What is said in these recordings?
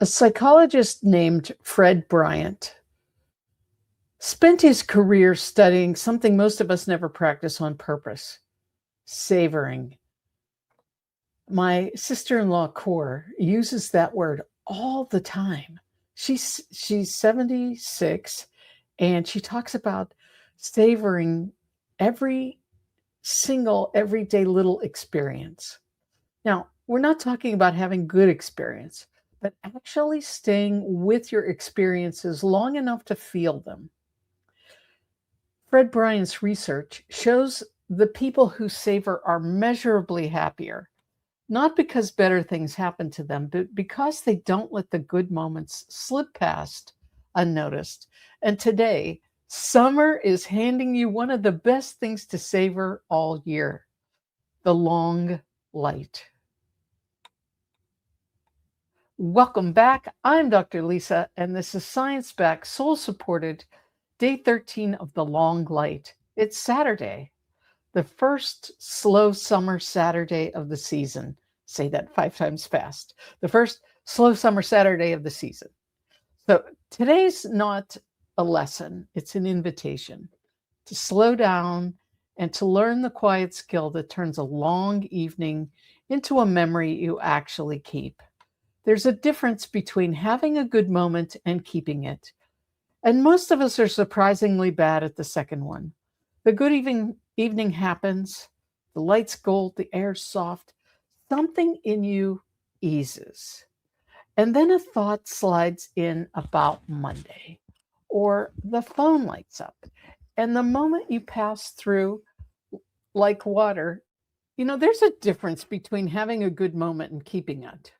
A psychologist named Fred Bryant spent his career studying something most of us never practice on purpose: savoring. My sister-in-law, Cor, uses that word all the time. She's 76 and she talks about savoring every single everyday little experience. Now, we're not talking about having good experience, but actually staying with your experiences long enough to feel them. Fred Bryant's research shows the people who savor are measurably happier, not because better things happen to them, but because they don't let the good moments slip past unnoticed. And today, summer is handing you one of the best things to savor all year: the long light. Welcome back. I'm Dr. Lisa, and this is science backed, soul supported day 13 of the long light. It's Saturday, the first slow summer Saturday of the season. Say that 5 times fast. The first slow summer Saturday of the season. So today's not a lesson, it's an invitation to slow down and to learn the quiet skill that turns a long evening into a memory you actually keep. There's a difference between having a good moment and keeping it. And most of us are surprisingly bad at the second one. The good evening happens, the light's gold, the air's soft, something in you eases. And then a thought slides in about Monday, or the phone lights up. And the moment you pass through like water, there's a difference between having a good moment and keeping it.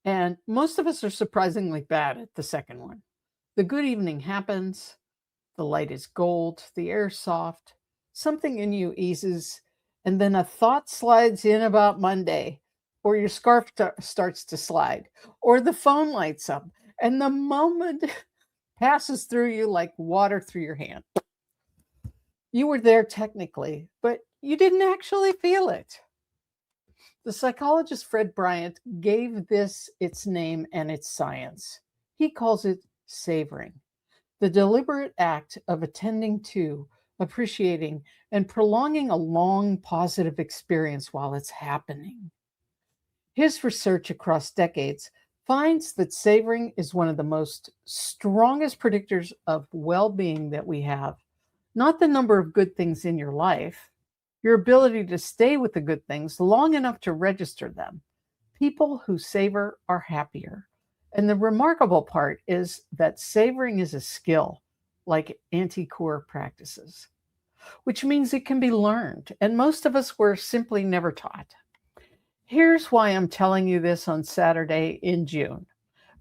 And most of us are surprisingly bad at the second one. The good evening happens, the light is gold, the air soft, something in you eases, and then a thought slides in about Monday, or your scarf starts to slide, or the phone lights up, and the moment passes through you like water through your hand. You were there technically, but you didn't actually feel it. The psychologist Fred Bryant gave this its name and its science. He calls it savoring, the deliberate act of attending to, appreciating, and prolonging a long positive experience while it's happening. His research across decades finds that savoring is one of the most strongest predictors of well being that we have. Not the number of good things in your life, your ability to stay with the good things long enough to register them. People who savor are happier. And the remarkable part is that savoring is a skill, like anti-core practices, which means it can be learned. And most of us were simply never taught. Here's why I'm telling you this on Saturday in June.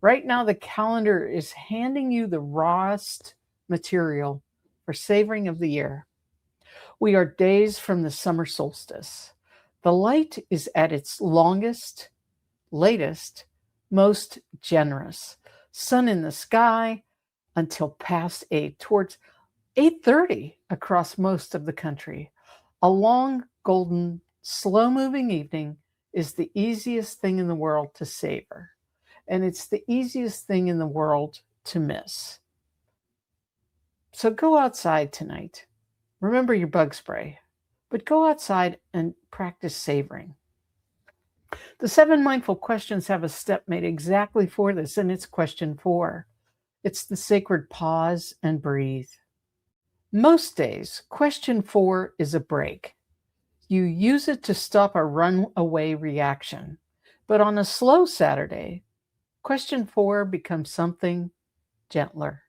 Right now, the calendar is handing you the rawest material for savoring of the year. We are days from the summer solstice. The light is at its longest, latest, most generous. Sun in the sky until past 8, towards 8:30 across most of the country. A long, golden, slow-moving evening is the easiest thing in the world to savor, and it's the easiest thing in the world to miss. So go outside tonight. Remember your bug spray, but go outside and practice savoring. The 7 mindful questions have a step made exactly for this, and it's question 4. It's the sacred pause and breathe. Most days, question 4 is a break. You use it to stop a runaway reaction. But on a slow Saturday, question 4 becomes something gentler.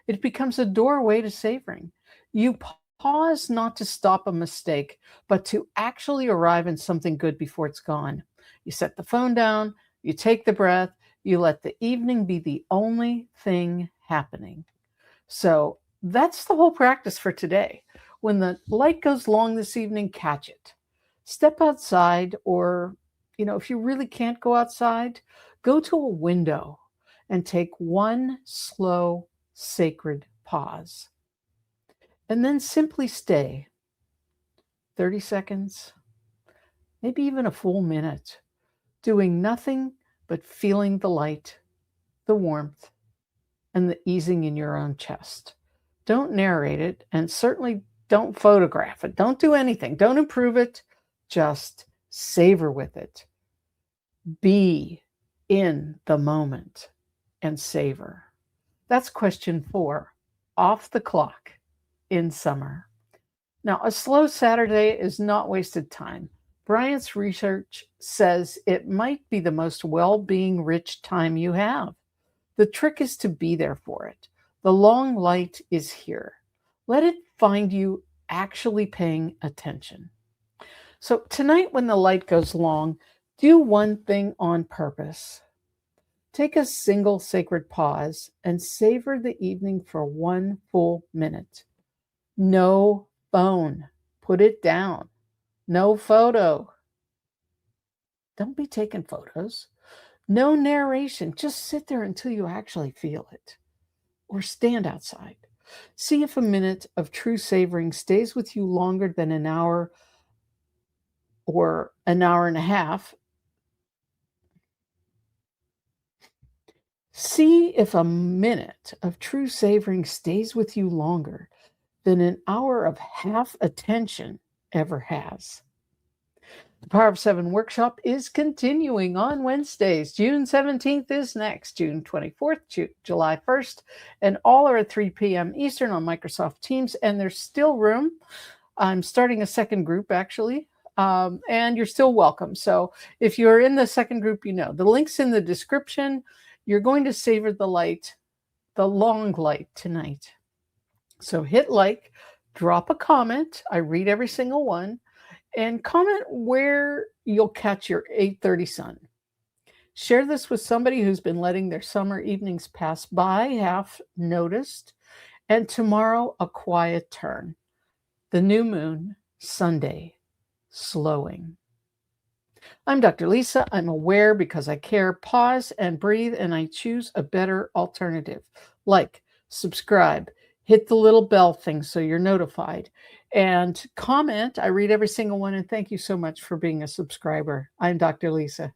It becomes a doorway to savoring. You pause not to stop a mistake, but to actually arrive in something good before it's gone. You set the phone down, you take the breath, you let the evening be the only thing happening. So that's the whole practice for today. When the light goes long this evening, catch it. Step outside, or, if you really can't go outside, go to a window and take one slow, sacred pause. And then simply stay 30 seconds, maybe even a full minute, doing nothing but feeling the light, the warmth, and the easing in your own chest. Don't narrate it, and certainly don't photograph it. Don't do anything. Don't improve it. Just savor with it. Be in the moment and savor. That's question 4, off the clock in summer. Now, a slow Saturday is not wasted time. Bryant's research says it might be the most well being rich time you have. The trick is to be there for it. The long light is here. Let it find you actually paying attention. So, tonight, when the light goes long, do one thing on purpose. Take a single sacred pause and savor the evening for 1 full minute. No phone. Put it down. No photo. Don't be taking photos. No narration. Just sit there until you actually feel it. Or stand outside. See if a minute of true savoring stays with you longer than an hour or an hour and a half. See if a minute of true savoring stays with you longer than an hour of half attention ever has. The Power of Seven workshop is continuing on Wednesdays. June 17th is next, June 24th, July 1st, and all are at 3 p.m. Eastern on Microsoft Teams, and there's still room. I'm starting a second group, actually, and you're still welcome. So if you're in the second group, you know. The link's in the description. You're going to savor the light, the long light tonight. So hit like, drop a comment. I read every single one. And comment where you'll catch your 8:30 sun. Share this with somebody who's been letting their summer evenings pass by half noticed. And tomorrow, a quiet turn. The new moon, Sunday, slowing. I'm Dr. Lisa. I'm aware because I care. Pause and breathe, and I choose a better alternative. Like, subscribe, hit the little bell thing so you're notified, and comment. I read every single one, and thank you so much for being a subscriber. I'm Dr. Lisa.